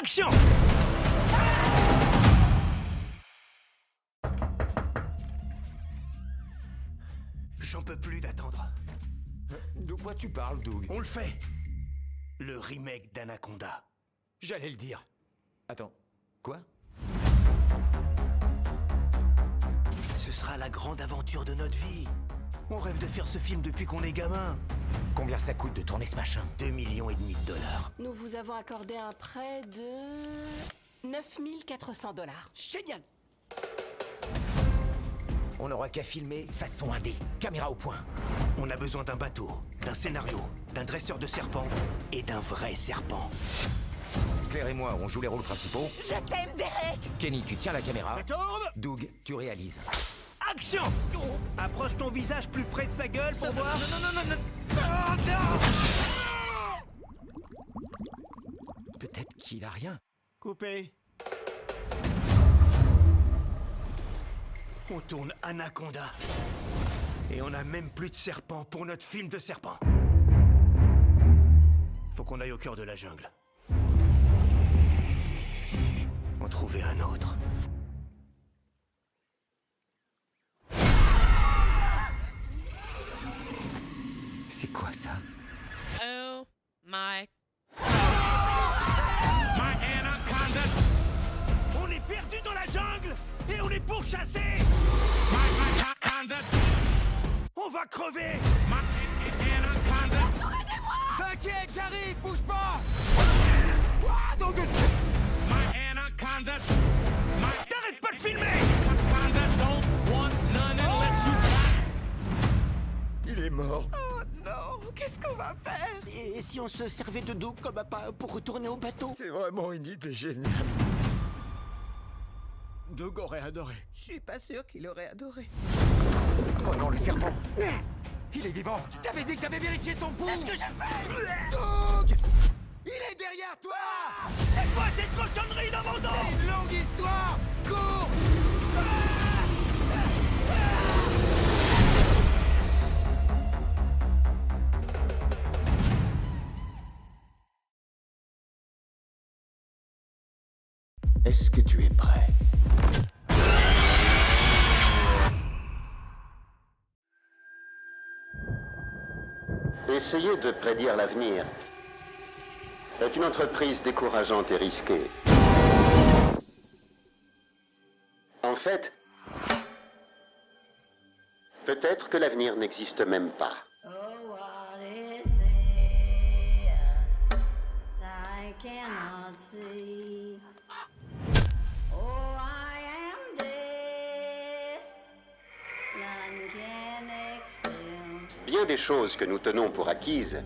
Action! J'en peux plus d'attendre. De quoi tu parles, Doug? On le fait. Le remake d'Anaconda. J'allais le dire. Attends, quoi? Ce sera la grande aventure de notre vie. On rêve de faire ce film depuis qu'on est gamin. Combien ça coûte de tourner ce machin? 2,5 millions de dollars. Nous vous avons accordé un prêt de 9 400 $. Génial! On n'aura qu'à filmer façon indé, caméra au point. On a besoin d'un bateau, d'un scénario, d'un dresseur de serpents et d'un vrai serpent. Claire et moi, on joue les rôles principaux. Je t'aime, Derek! Kenny, tu tiens la caméra. Ça tourne! Doug, tu réalises. Action! Approche ton visage plus près de sa gueule pour voir. Peut-être qu'il a rien. Coupé. On tourne Anaconda. Et on a même plus de serpents pour notre film de serpent. Faut qu'on aille au cœur de la jungle. En trouver un autre. C'est quoi ça? Oh my. On est perdu dans la jungle et on est pourchassé. On va crever. T'inquiète, j'arrive, bouge pas. T'arrêtes pas de filmer. Il est mort. Oh non, qu'est-ce qu'on va faire? Et si on se servait de Doug comme appât pour retourner au bateau? C'est vraiment une idée géniale. Doug aurait adoré. Je suis pas sûr qu'il aurait adoré. Oh non, le serpent. Il est vivant. T'avais dit que t'avais vérifié son pouls. C'est ce que j'ai fait! Doug! Il est derrière toi. C'est quoi cette cochonnerie dans mon dos? C'est une longue histoire. Cours. Est-ce que tu es prêt? Essayer de prédire l'avenir est une entreprise décourageante et risquée. En fait, peut-être que l'avenir n'existe même pas. Oh, what is this I cannot see? Oh, I am this, none can excel. Bien des choses que nous tenons pour acquises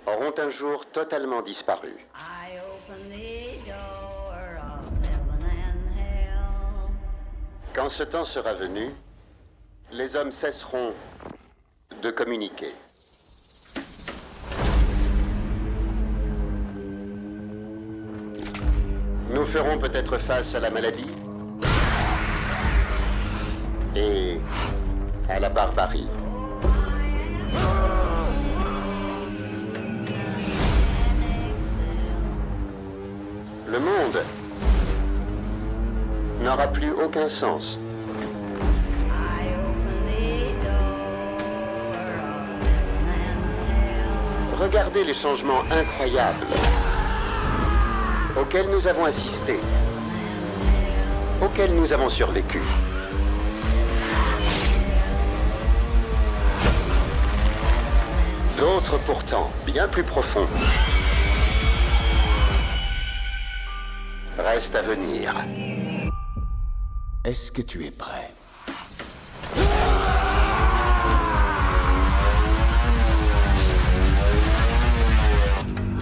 auront un jour totalement disparu. I open the door of heaven and hell. Quand ce temps sera venu, les hommes cesseront de communiquer. Nous ferons peut-être face à la maladie et à la barbarie. Le monde n'aura plus aucun sens. I open the door of heaven and hell. Regardez les changements incroyables auxquels nous avons assisté, auxquels nous avons survécu. D'autres pourtant, bien plus profonds, restent à venir. Est-ce que tu es prêt?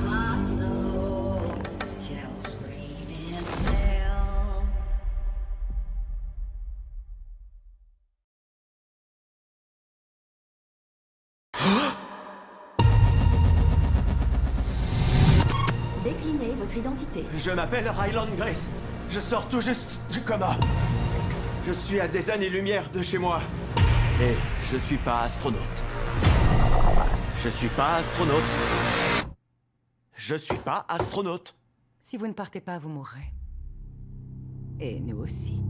My soul shall scream in hell. Déclinez votre identité. Je m'appelle Ryland Grace. Je sors tout juste du coma. Je suis à des années-lumière de chez moi. Et je suis pas astronaute. Je suis pas astronaute. Je suis pas astronaute. Si vous ne partez pas, vous mourrez. Et nous aussi.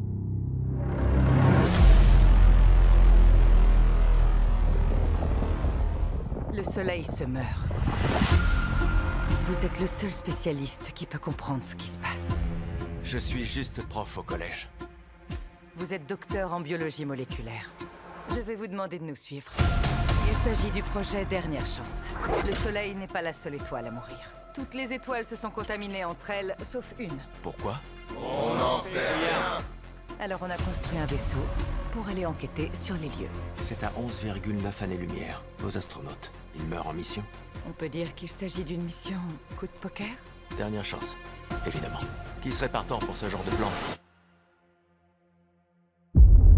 Le soleil se meurt. Vous êtes le seul spécialiste qui peut comprendre ce qui se passe. Je suis juste prof au collège. Vous êtes docteur en biologie moléculaire. Je vais vous demander de nous suivre. Il s'agit du projet Dernière Chance. Le soleil n'est pas la seule étoile à mourir. Toutes les étoiles se sont contaminées entre elles, sauf une. Pourquoi? Alors on a construit un vaisseau pour aller enquêter sur les lieux. C'est à 11,9 années-lumière. Nos astronautes, ils meurent en mission. On peut dire qu'il s'agit d'une mission coup de poker? Dernière chance, évidemment. Qui serait partant pour ce genre de plan?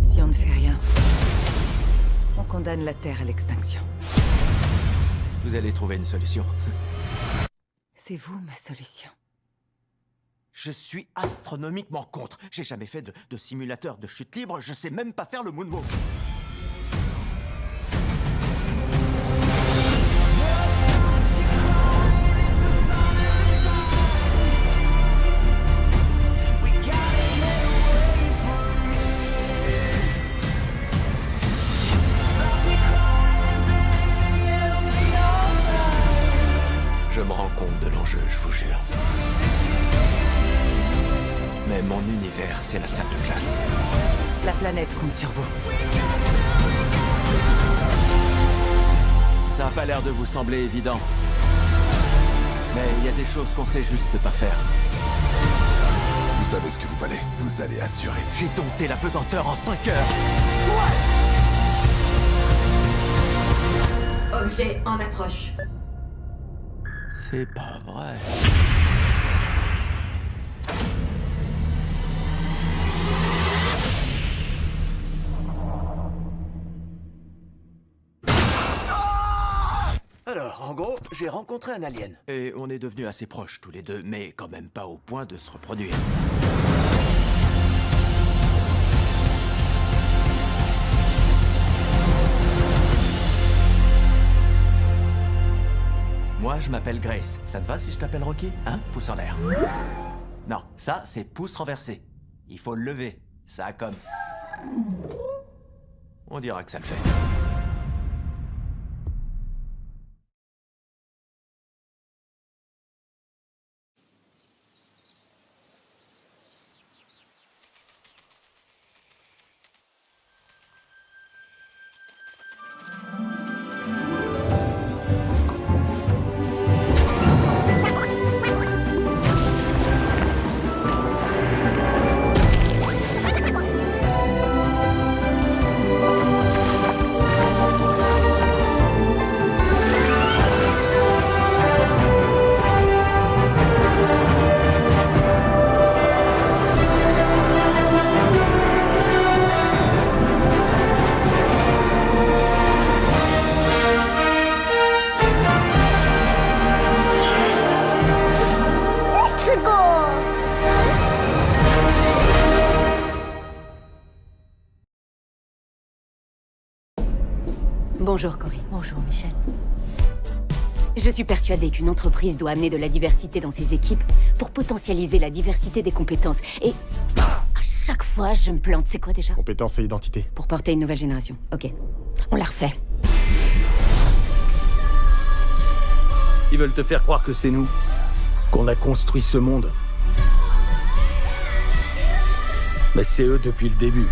Si on ne fait rien, on condamne la Terre à l'extinction. Vous allez trouver une solution. C'est vous ma solution. Je suis astronomiquement contre. J'ai jamais fait de simulateur de chute libre. Je sais même pas faire le moonwalk. Je me rends compte de l'enjeu, je vous jure. Mais mon univers, c'est la salle de classe. La planète compte sur vous. Ça a pas l'air de vous sembler évident. Mais il y a des choses qu'on sait juste pas faire. Vous savez ce que vous valez. Vous allez assurer. J'ai dompté la pesanteur en 5 heures. Objet en approche. C'est pas vrai. Alors, en gros, j'ai rencontré un alien. Et on est devenus assez proches tous les deux, mais quand même pas au point de se reproduire. Moi, je m'appelle Grace. Ça te va si je t'appelle Rocky? Hein? Pouce en l'air. Non, ça, c'est pouce renversé. Il faut le lever. Ça comme... On dira que ça le fait. Bonjour Cory. Bonjour Michel. Je suis persuadée qu'une entreprise doit amener de la diversité dans ses équipes pour potentialiser la diversité des compétences. Et à chaque fois, je me plante. C'est quoi déjà? Compétences et identité. Pour porter une nouvelle génération. Ok. On la refait. Ils veulent te faire croire que c'est nous, qu'on a construit ce monde. Mais c'est eux depuis le début.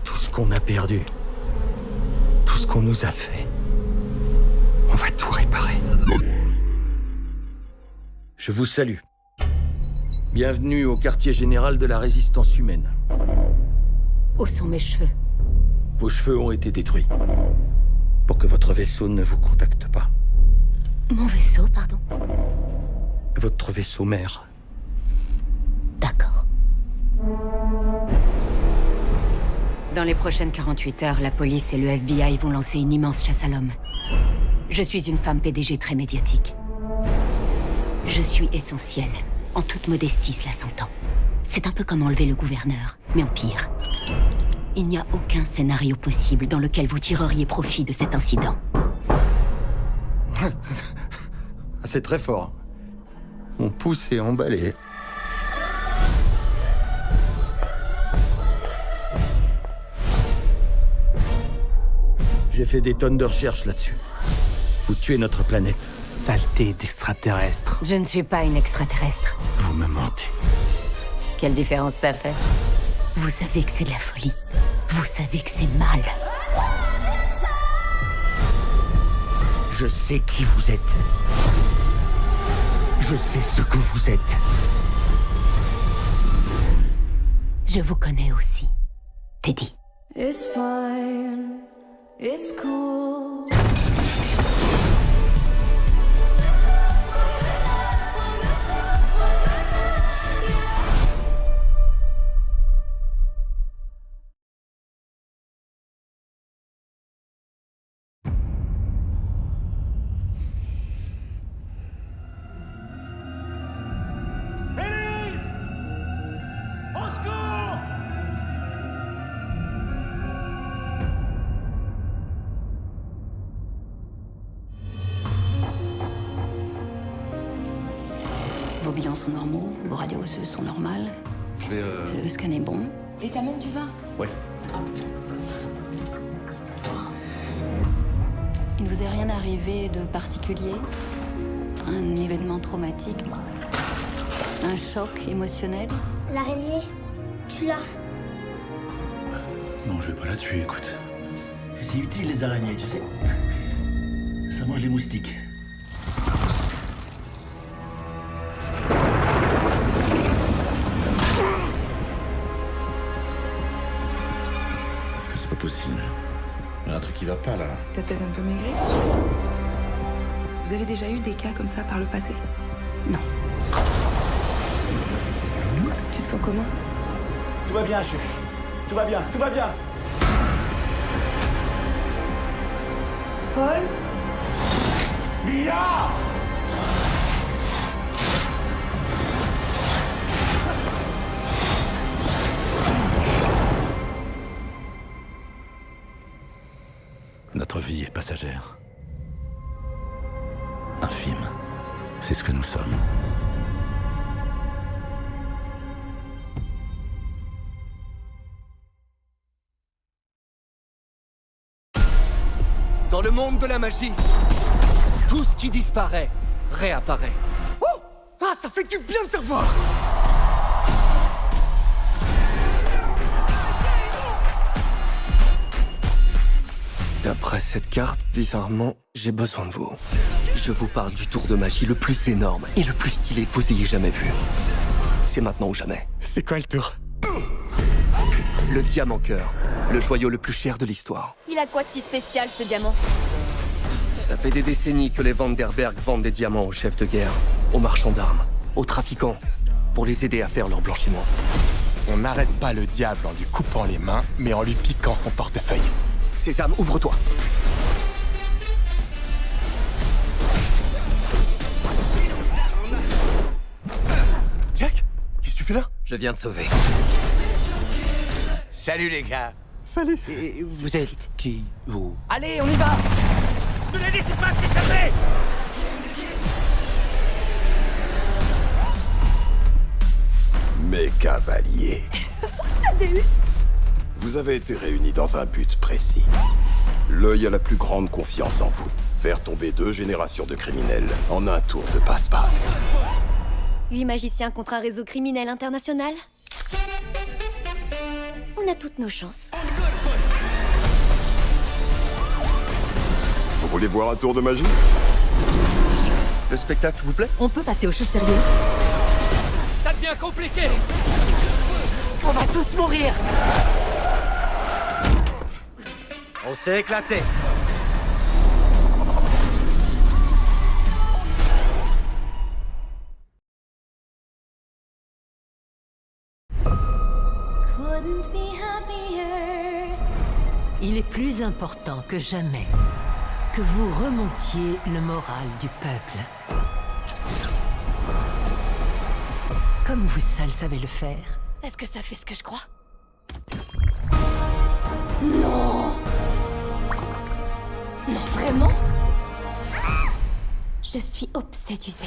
Tout ce qu'on a perdu, tout ce qu'on nous a fait, on va tout réparer. Je vous salue. Bienvenue au quartier général de la résistance humaine. Où sont mes cheveux? Vos cheveux ont été détruits pour que votre vaisseau ne vous contacte pas. Mon vaisseau, pardon? Votre vaisseau mère. D'accord. Dans les prochaines 48 heures, la police et le FBI vont lancer une immense chasse à l'homme. Je suis une femme PDG très médiatique. Je suis essentielle. En toute modestie, cela s'entend. C'est un peu comme enlever le gouverneur, mais en pire. Il n'y a aucun scénario possible dans lequel vous tireriez profit de cet incident. C'est très fort. Mon pouce est emballé. J'ai fait des tonnes de recherches là-dessus. Vous tuez notre planète. Saleté d'extraterrestre. Je ne suis pas une extraterrestre. Vous me mentez. Quelle différence ça fait? Vous savez que c'est de la folie. Vous savez que c'est mal. Je sais qui vous êtes. Je sais ce que vous êtes. Je vous connais aussi, Teddy. It's fine, it's cool. Vos bilans sont normaux, vos radios osseuses sont normales. Je vais... Le scan est bon. Et t'amènes du vin? Ouais. Il ne vous est rien arrivé de particulier? Un événement traumatique? Un choc émotionnel? L'araignée, tu l'as? Non, je vais pas la tuer, écoute. C'est utile, les araignées, tu sais. Ça mange les moustiques. C'est pas possible. Il y a un truc qui va pas, là. T'as peut-être un peu maigri? Vous avez déjà eu des cas comme ça par le passé? Non. Tu te sens comment? Tout va bien, chef. Tout va bien, tout va bien. Paul? Mia! Notre vie est passagère. Infime. C'est ce que nous sommes. Dans le monde de la magie, tout ce qui disparaît réapparaît. Oh! Ah, ça fait du bien de se revoir! D'après cette carte, bizarrement, j'ai besoin de vous. Je vous parle du tour de magie le plus énorme et le plus stylé que vous ayez jamais vu. C'est maintenant ou jamais. C'est quoi le tour? Le diamant cœur, le joyau le plus cher de l'histoire. Il a quoi de si spécial, ce diamant? Ça fait des décennies que les Vanderberg vendent des diamants aux chefs de guerre, aux marchands d'armes, aux trafiquants, pour les aider à faire leur blanchiment. On n'arrête pas le diable en lui coupant les mains, mais en lui piquant son portefeuille. Sésame, ouvre-toi. Jack, qu'est-ce que tu fais là? Je viens de sauver. Salut les gars. Salut. Et vous êtes qui, vous? Allez, on y va! Ne les laissez pas s'échapper! Mes cavaliers. Vous avez été réunis dans un but précis. L'œil a la plus grande confiance en vous. Faire tomber 2 générations de criminels en un tour de passe-passe. 8 magiciens contre un réseau criminel international? On a toutes nos chances. Vous voulez voir un tour de magie? Le spectacle vous plaît? On peut passer aux choses sérieuses? Ça devient compliqué! On va tous mourir! On s'est éclaté! Il est plus important que jamais que vous remontiez le moral du peuple. Comme vous seuls savez le faire. Est-ce que ça fait ce que je crois? Non. Non, vraiment? Je suis obsédusée.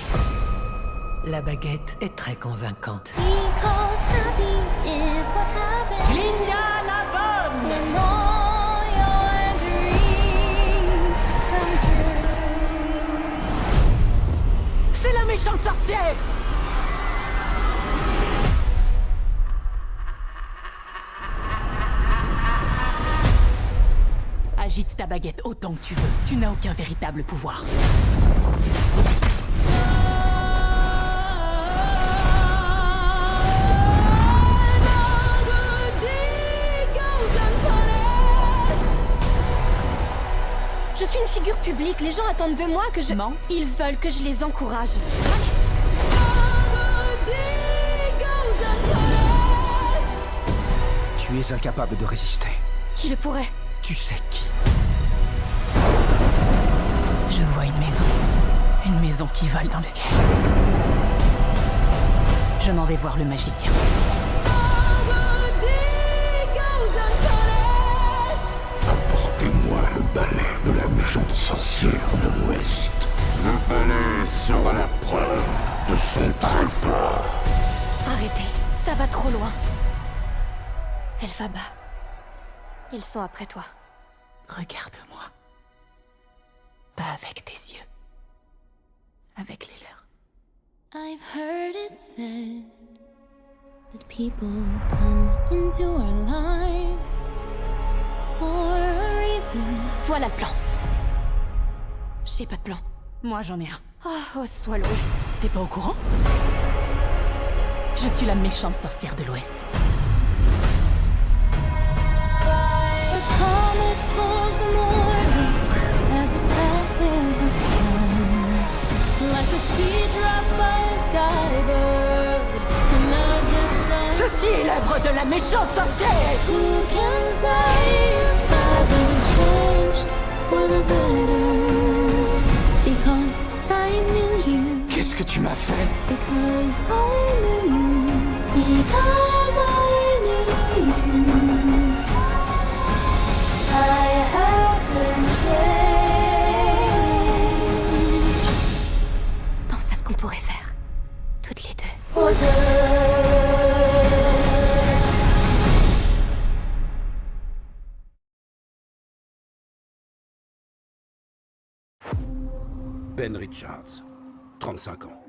La baguette est très convaincante. Linda la bonne! C'est la méchante sorcière! Agite ta baguette autant que tu veux. Tu n'as aucun véritable pouvoir. Je suis une figure publique. Les gens attendent de moi que je... Mente. Ils veulent que je les encourage. Tu es incapable de résister. Qui le pourrait? Tu sais qui? Je vois une maison. Une maison qui vole dans le ciel. Je m'en vais voir le magicien. Apportez-moi le balai de la méchante sorcière de l'Ouest. Le balai sera la preuve de son trésor. Arrêtez, ça va trop loin. Elphaba, ils sont après toi. Regarde-moi. Pas avec tes yeux. Avec les leurs. I've heard it said that people come into our lives for a reason. Voilà le plan. J'ai pas de plan. Moi, j'en ai un. Oh, sois loué. T'es pas au courant? Je suis la méchante sorcière de l'Ouest. The comet pulls the morning as it passes the sun, like a sea dropped by a skybird in the distance. Ceci est l'œuvre de la méchante sorcière! Who can say if I've been changed for the better? Because I knew you. Qu'est-ce que tu m'as fait? Because I knew you. Because I knew you. I have been changed. Pense à ce qu'on pourrait faire. Toutes les deux. For good. Ben Richards, 35 ans,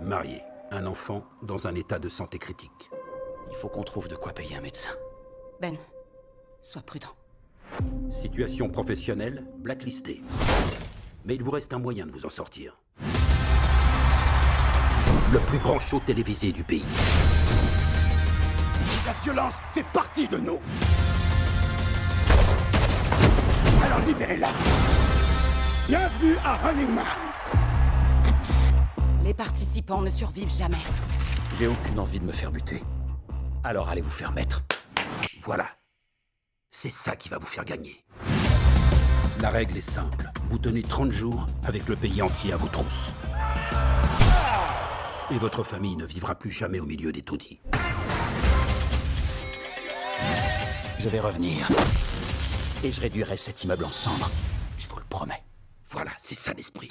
marié, un enfant dans un état de santé critique. Il faut qu'on trouve de quoi payer un médecin. Ben, sois prudent. Situation professionnelle, blacklisté. Mais il vous reste un moyen de vous en sortir. Le plus grand show télévisé du pays. La violence fait partie de nous. Alors libérez-la. Bienvenue à Running Man. Les participants ne survivent jamais. J'ai aucune envie de me faire buter. Alors allez vous faire mettre. Voilà. C'est ça qui va vous faire gagner. La règle est simple. Vous tenez 30 jours avec le pays entier à vos trousses. Et votre famille ne vivra plus jamais au milieu des taudis. Je vais revenir. Et je réduirai cet immeuble en cendres. Je vous le promets. Voilà, c'est ça l'esprit.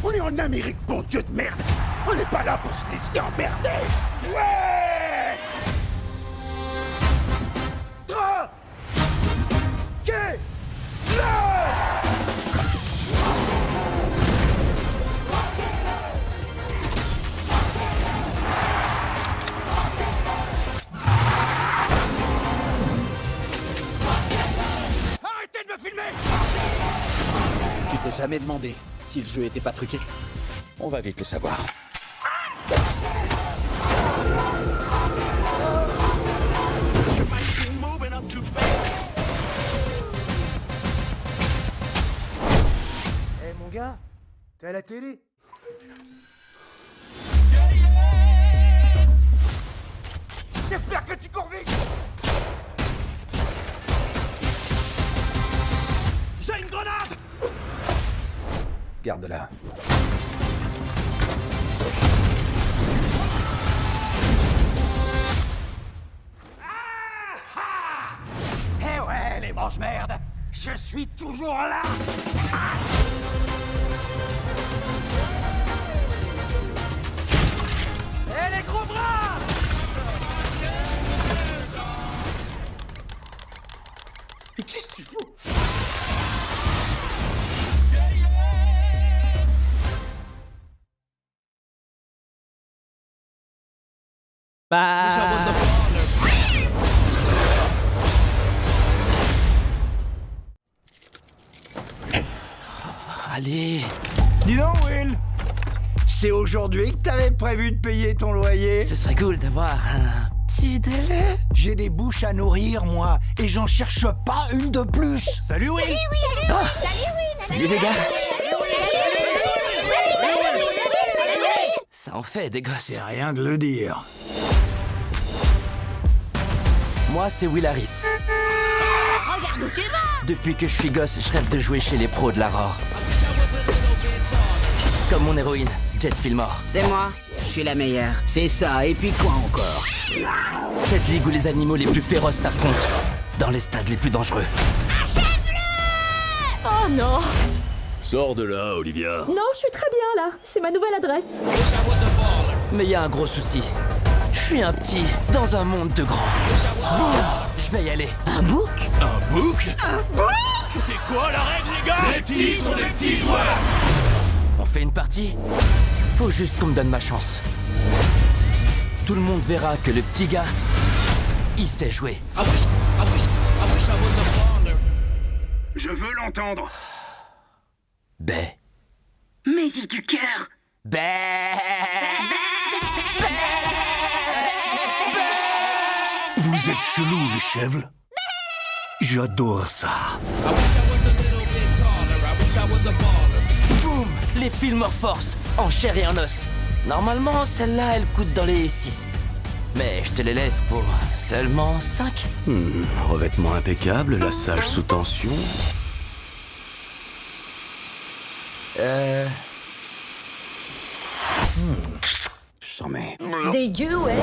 On est en Amérique, bon Dieu de merde. On n'est pas là pour se laisser emmerder. Ouais. 3, 4, Arrêtez de me filmer! Tu t'es jamais demandé si le jeu était pas truqué? On va vite le savoir. Eh mon gars, t'es à la télé? J'espère que tu cours vite! J'ai une grenade! Garde-la. Eh ouais, elle est morte! mange merde. Je suis toujours là. Et les gros bras! Mais qu'est-ce que tu fous? Bah... Allez. Dis donc, Will. C'est aujourd'hui que t'avais prévu de payer ton loyer? Ce serait cool d'avoir un petit délai. J'ai des bouches à nourrir, moi, et j'en cherche pas une de plus. Salut, Will. Salut, Will. Ah. Salut, Will. Salut, les gars. Salut. Ça en fait des gosses. C'est rien de le dire. Moi, c'est Will Harris. Regarde où tu vas. Depuis que je suis gosse, je rêve de jouer chez les pros de l'Aurore. Comme mon héroïne, Jet Fillmore. C'est moi, je suis la meilleure. C'est ça, et puis quoi encore? Cette ligue où les animaux les plus féroces s'affrontent. Dans les stades les plus dangereux. Oh non. Sors de là, Olivia. Non, je suis très bien là. C'est ma nouvelle adresse. Mais il y a un gros souci. Je suis un petit dans un monde de grands. Boum. Je vais y aller. Un bouc? Un bouc? Un bouc? C'est quoi la règle, les gars? Les petits sont des petits joueurs. On fait une partie? Faut juste qu'on me donne ma chance. Tout le monde verra que le petit gars, il sait jouer. Je veux l'entendre. Bé. Mais-y du cœur. Bé. Vous êtes chelous, les chèvres. J'adore ça. Boum. Les Fillmore Force, en chair et en os. Normalement, celle-là, elle coûte dans les 6. Mais je te les laisse pour seulement 5. Revêtement impeccable, la sage sous tension. J'en mets. Dégueu, ouais.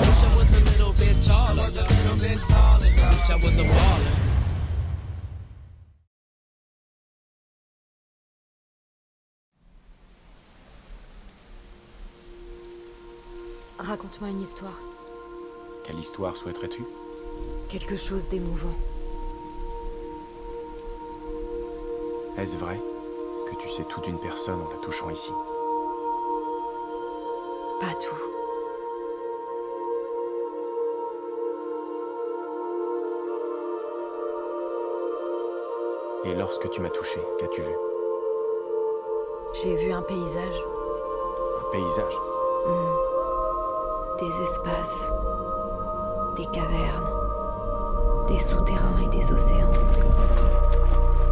Raconte-moi une histoire. Quelle histoire souhaiterais-tu? Quelque chose d'émouvant. Est-ce vrai que tu sais tout d'une personne en la touchant ici? Pas tout. Et lorsque tu m'as touché, qu'as-tu vu? J'ai vu un paysage. Un paysage? Des espaces, des cavernes, des souterrains et des océans,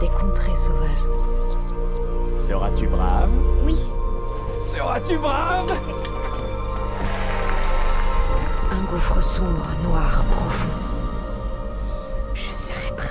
des contrées sauvages. Seras-tu brave? Oui, Seras-tu brave? un gouffre sombre, noir, profond. Je serai brave.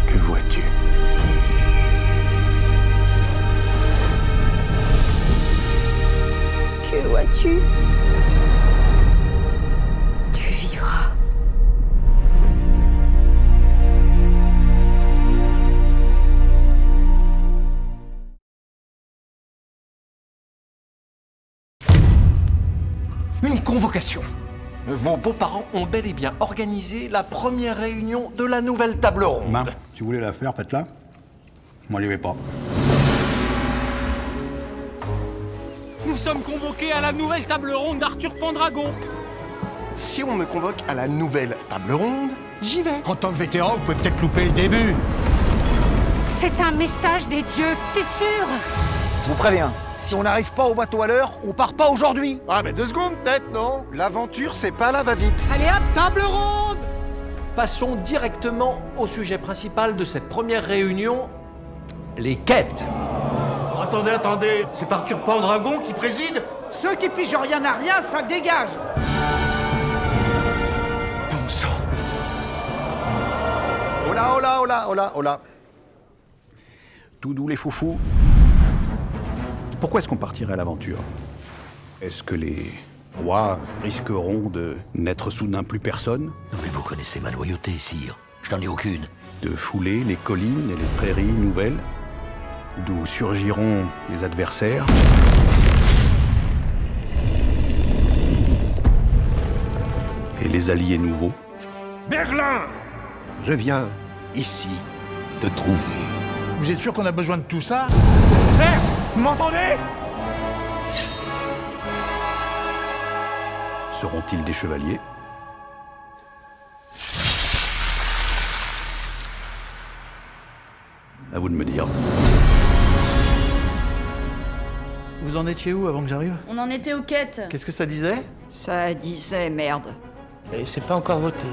Que vois-tu? Que vois-tu? Tu vivras. Une convocation. Vos beaux-parents ont bel et bien organisé la première réunion de la nouvelle table ronde. Ben, si vous voulez la faire, faites-la. Moi, j'y vais pas. Nous sommes convoqués à la nouvelle table ronde d'Arthur Pendragon. Si on me convoque à la nouvelle table ronde, j'y vais. En tant que vétéran, vous pouvez peut-être louper le début. C'est un message des dieux, c'est sûr. Je vous préviens, si on n'arrive pas au bateau à l'heure, on part pas aujourd'hui. Ah, mais 2 secondes peut-être, non? L'aventure, c'est pas la va-vite. Allez hop, table ronde. Passons directement au sujet principal de cette première réunion, les quêtes. Attendez, c'est pas Arthur Pendragon qui préside? Ceux qui pigent rien à rien, ça dégage. Bon sang. Oh là, oh là, oh là, oh là, oh là. Tout doux les foufous. Pourquoi est-ce qu'on partirait à l'aventure? Est-ce que les rois risqueront de n'être soudain plus personne? Non mais vous connaissez ma loyauté, sire. Je n'en ai aucune. De fouler les collines et les prairies nouvelles, d'où surgiront les adversaires. Et les alliés nouveaux. Merlin! Je viens ici te trouver. Vous êtes sûr qu'on a besoin de tout ça? Hé! Vous m'entendez? Seront-ils des chevaliers? À vous de me dire. Vous en étiez où avant que j'arrive? On en était aux quêtes. Qu'est-ce que ça disait? Ça disait merde. Et c'est pas encore voté.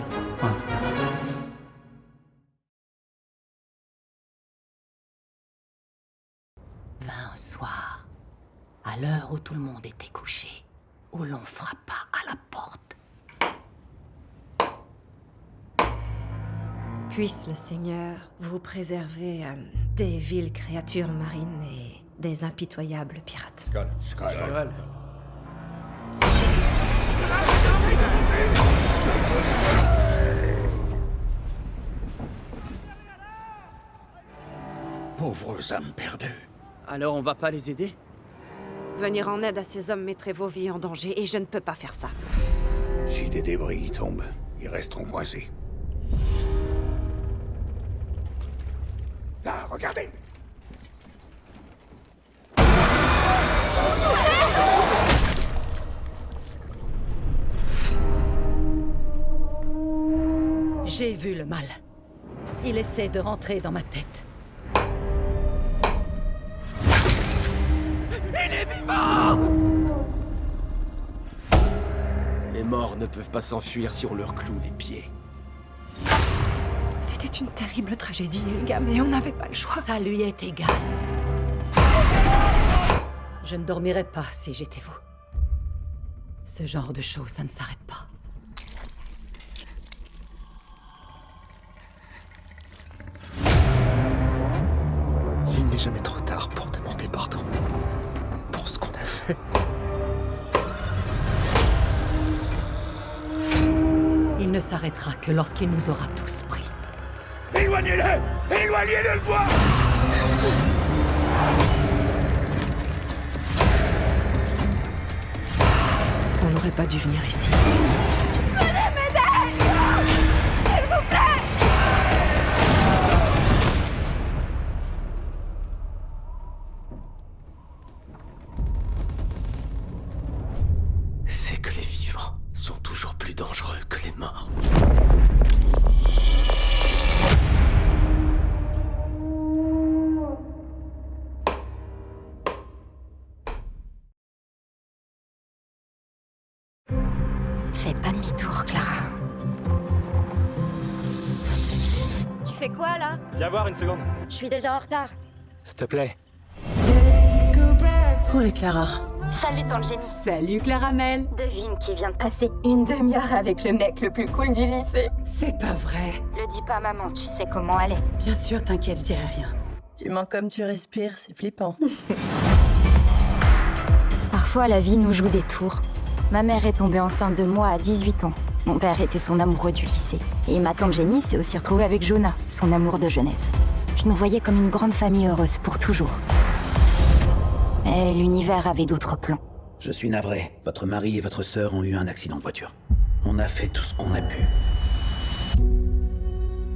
Un soir, à l'heure où tout le monde était couché, où l'on frappa à la porte. Puisse le Seigneur vous préserver des viles créatures marines et des impitoyables pirates. Pauvres âmes perdues. Alors on va pas les aider? Venir en aide à ces hommes mettrait vos vies en danger et je ne peux pas faire ça. Si des débris y tombent, ils resteront coincés. Là, regardez! J'ai vu le mal. Il essaie de rentrer dans ma tête. Il est vivant! Les morts ne peuvent pas s'enfuir si on leur cloue les pieds. C'était une terrible tragédie, Helga, mais on n'avait pas le choix. Ça lui est égal. Je ne dormirais pas si j'étais vous. Ce genre de choses, ça ne s'arrête pas. Il n'est jamais trop tard pour demander pardon. Pour ce qu'on a fait. Il ne s'arrêtera que lorsqu'il nous aura tous pris. Éloignez-le! Éloignez-le de moi! On n'aurait pas dû venir ici. Venez m'aider! S'il vous plaît! C'est que les vivants sont toujours plus dangereux que les morts. Fais pas demi-tour, Clara. Tu fais quoi là? Viens voir une seconde. Je suis déjà en retard. S'il te plaît. Où est Clara? Salut ton génie. Salut Claramel. Devine qui vient de passer une demi-heure avec le mec le plus cool du lycée. C'est pas vrai. Le dis pas à maman, tu sais comment elle est. Bien sûr, t'inquiète, je dirai rien. Tu mens comme tu respires, c'est flippant. Parfois la vie nous joue des tours. Ma mère est tombée enceinte de moi à 18 ans. Mon père était son amoureux du lycée. Et ma tante Jenny s'est aussi retrouvée avec Jonah, son amour de jeunesse. Je nous voyais comme une grande famille heureuse pour toujours. Mais l'univers avait d'autres plans. Je suis navré. Votre mari et votre sœur ont eu un accident de voiture. On a fait tout ce qu'on a pu.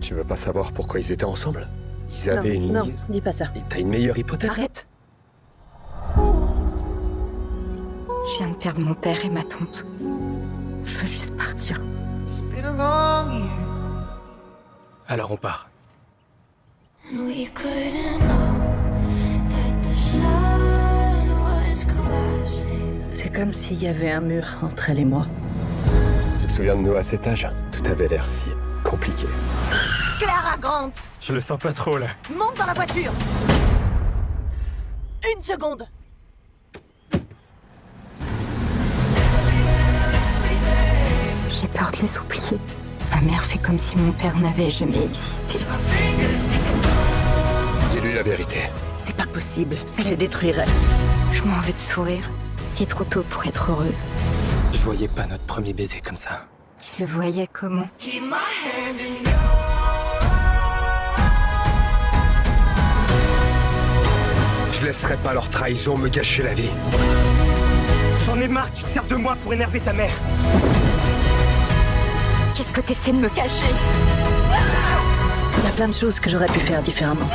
Tu veux pas savoir pourquoi ils étaient ensemble? Ils avaient une Non, liaison. dis pas ça. Et t'as une meilleure hypothèse? Arrête. Je viens de perdre mon père et ma tante. Je veux juste partir. Alors on part. C'est comme s'il y avait un mur entre elle et moi. Tu te souviens de nous à cet âge? Tout avait l'air si compliqué. Clara Grant! Je le sens pas trop là. Monte dans la voiture! Une seconde! de les oublier. Ma mère fait comme si mon père n'avait jamais existé. Dis-lui la vérité. C'est pas possible, ça la détruirait. Je m'en veux de sourire. C'est trop tôt pour être heureuse. Je voyais pas notre premier baiser comme ça. Tu le voyais comment? Je laisserai pas leur trahison me gâcher la vie. J'en ai marre que tu te sers de moi pour énerver ta mère. Qu'est-ce que t'essaies de me cacher? Il y a plein de choses que j'aurais pu faire différemment.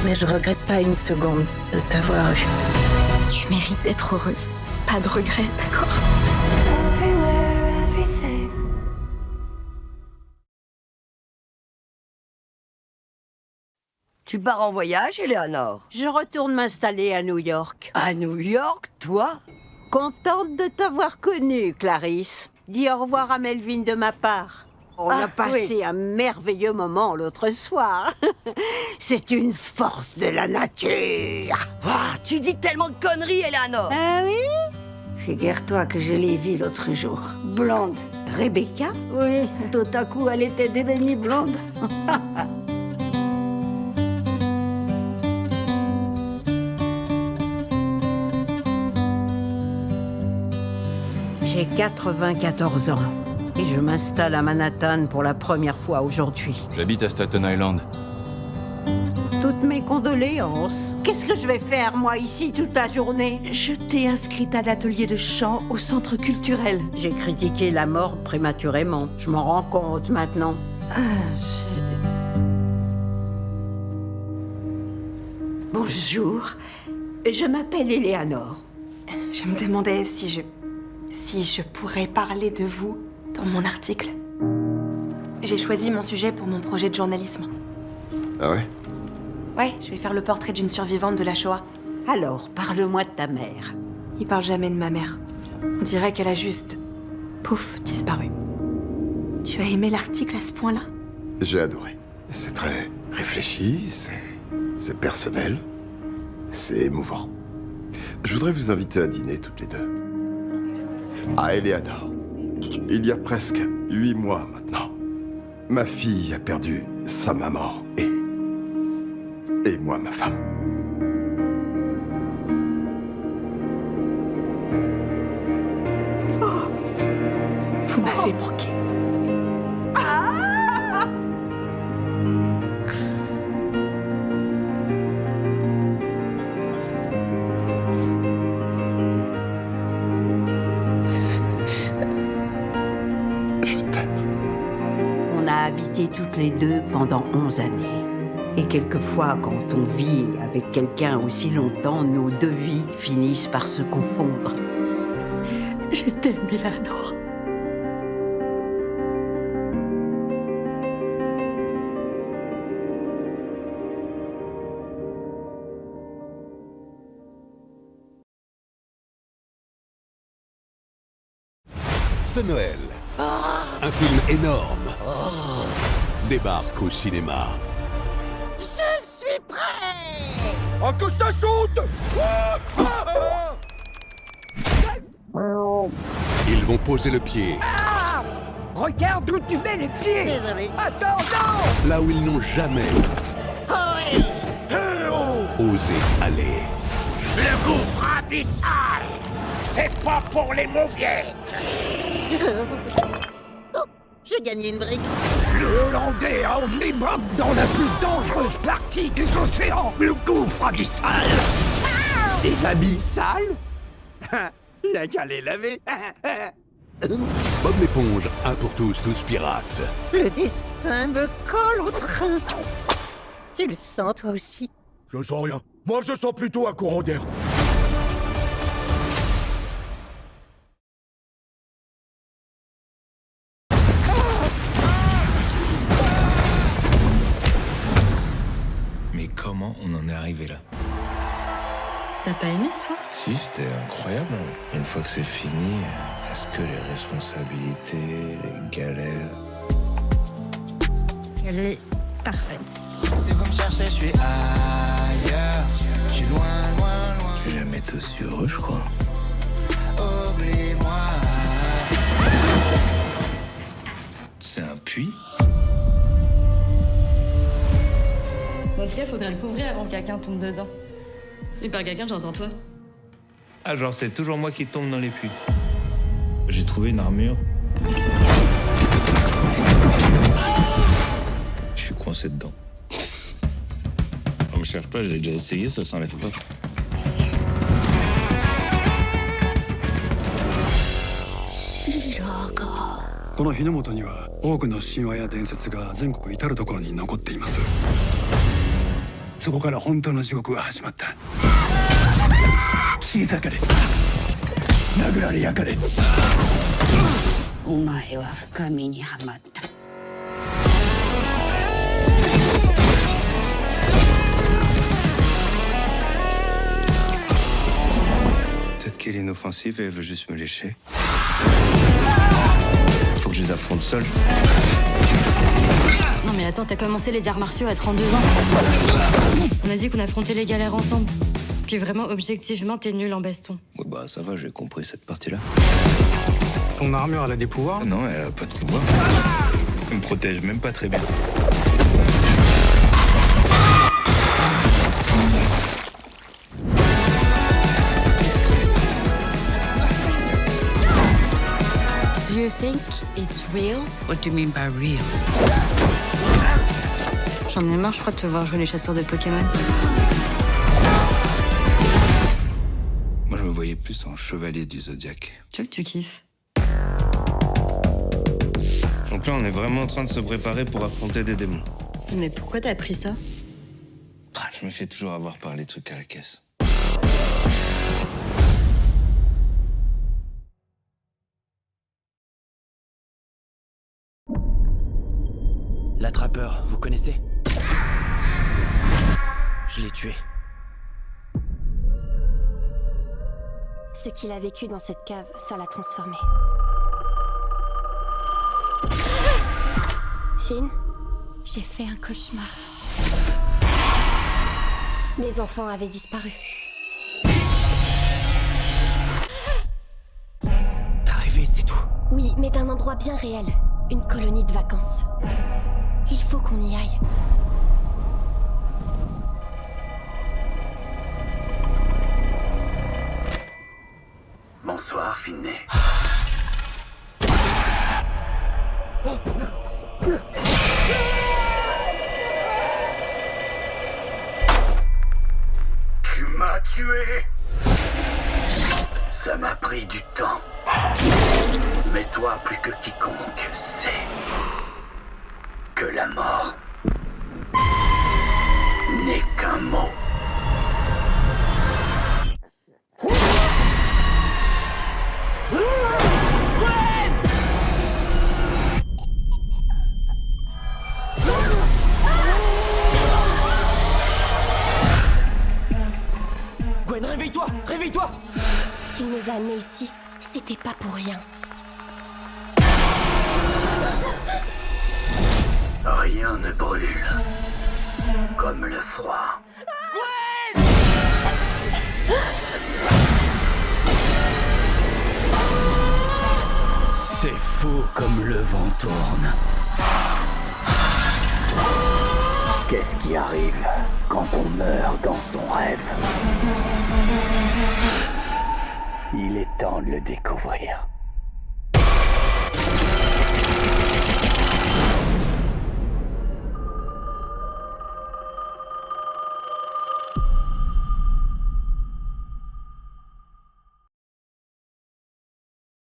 Mais je regrette pas une seconde de t'avoir eu. Tu mérites d'être heureuse. Pas de regrets, d'accord? Tu pars en voyage, Eleanor? Je retourne m'installer à New York. À New York, toi? Contente de t'avoir connue, Clarisse. Dis au revoir à Melvin de ma part. On a passé un merveilleux moment l'autre soir. C'est une force de la nature. Ah, tu dis tellement de conneries, Eleanor. Ah oui? Figure-toi que je l'ai vue l'autre jour. Blonde. Rebecca? Oui, tout à coup, elle était débaignée blonde. J'ai 94 ans et je m'installe à Manhattan pour la première fois aujourd'hui. J'habite à Staten Island. Toutes mes condoléances. Qu'est-ce que je vais faire, moi, ici, toute la journée? Je t'ai inscrite à l'atelier de chant au centre culturel. J'ai critiqué la mort prématurément. Je m'en rends compte maintenant. Bonjour. Je m'appelle Eleanor. Je me demandais si je pourrais parler de vous dans mon article. J'ai choisi mon sujet pour mon projet de journalisme. Ah ouais? Ouais, je vais faire le portrait d'une survivante de la Shoah. Alors, parle-moi de ta mère. Il parle jamais de ma mère. On dirait qu'elle a juste, pouf, disparu. Tu as aimé l'article à ce point-là? J'ai adoré. C'est très réfléchi, c'est personnel, c'est émouvant. Je voudrais vous inviter à dîner toutes les deux. À Eleanor. Il y a presque 8 mois maintenant, ma fille a perdu sa maman et moi ma femme. Vous m'avez manqué. Je t'aime. On a habité toutes les deux pendant 11 années. Et quelquefois, quand on vit avec quelqu'un aussi longtemps, nos deux vies finissent par se confondre. Je t'aime, Eleanor. Ce Noël, un film énorme débarque au cinéma. Je suis prêt! Oh, que ça saute! Ils vont poser le pied Regarde où tu mets les pieds! Désolé. Attends, non! là où ils n'ont jamais osé aller. Le gouffre abyssal! C'est pas pour les mauviettes! Oh, j'ai gagné une brique. Le Hollandais a emmené Bob dans la plus dangereuse partie des océans, le gouffre abyssal! Des habits sales? Y'a qu'à les laver! Bob l'éponge, un pour tous, tous pirates. Le destin me colle au train. Tu le sens, toi aussi? Je sens rien. Moi, je sens plutôt un courant d'air. Mais comment on en est arrivé là? T'as pas aimé ce soir? Si, c'était incroyable. Une fois que c'est fini, est-ce que les responsabilités, les galères... Elle est parfaite. Si vous me cherchez, je suis ailleurs. Je suis loin, loin, loin. J'ai jamais été aussi heureux, je crois. Oublie-moi. vrai, faudrait le couvrir avant que quelqu'un tombe dedans. Et par quelqu'un, j'entends toi. Ah, genre, c'est toujours moi qui tombe dans les puits. J'ai trouvé une armure. Je suis coincé dedans. On me cherche pas, j'ai déjà essayé, ça s'enlève pas. この日の本には多くの神話や伝説が全国至る所に残っています。そこから本当の地獄が始まった。切り裂かれ、殴られ焼かれ。お前は深みにはまった。Peut-être qu'elle est inoffensive et elle veut juste me lécher. Faut que je les affronte seul. Non mais attends, t'as commencé les arts martiaux à 32 ans. On a dit qu'on affrontait les galères ensemble. Puis vraiment, objectivement, t'es nul en baston. Ouais bah ça va, j'ai compris cette partie-là. Ton armure, elle a des pouvoirs? Non, elle a pas de pouvoir. Elle me protège même pas très bien. Do you think it's real? What do you mean by real? J'en ai marre, je crois, de te voir jouer les chasseurs de Pokémon. Moi, je me voyais plus en chevalier du Zodiaque. Tu vois que tu kiffes. Donc là, on est vraiment en train de se préparer pour affronter des démons. Mais pourquoi t'as pris ça? Je me fais toujours avoir par les trucs à la caisse. L'attrapeur, vous connaissez? Je l'ai tué. Ce qu'il a vécu dans cette cave, ça l'a transformé. Finn, j'ai fait un cauchemar. Mes enfants avaient disparu. T'as rêvé, c'est tout. Oui, mais d'un endroit bien réel. Une colonie de vacances. Il faut qu'on y aille. Bonsoir, Finney. Tu m'as tué. Ça m'a pris du temps. Mais toi, plus que quiconque, sais que la mort n'est qu'un mot. Gwen, réveille-toi! Réveille-toi! S'il nous a amenés ici, c'était pas pour rien. Rien ne brûle comme le froid. C'est fou comme le vent tourne. Qu'est-ce qui arrive quand on meurt dans son rêve? Il est temps de le découvrir.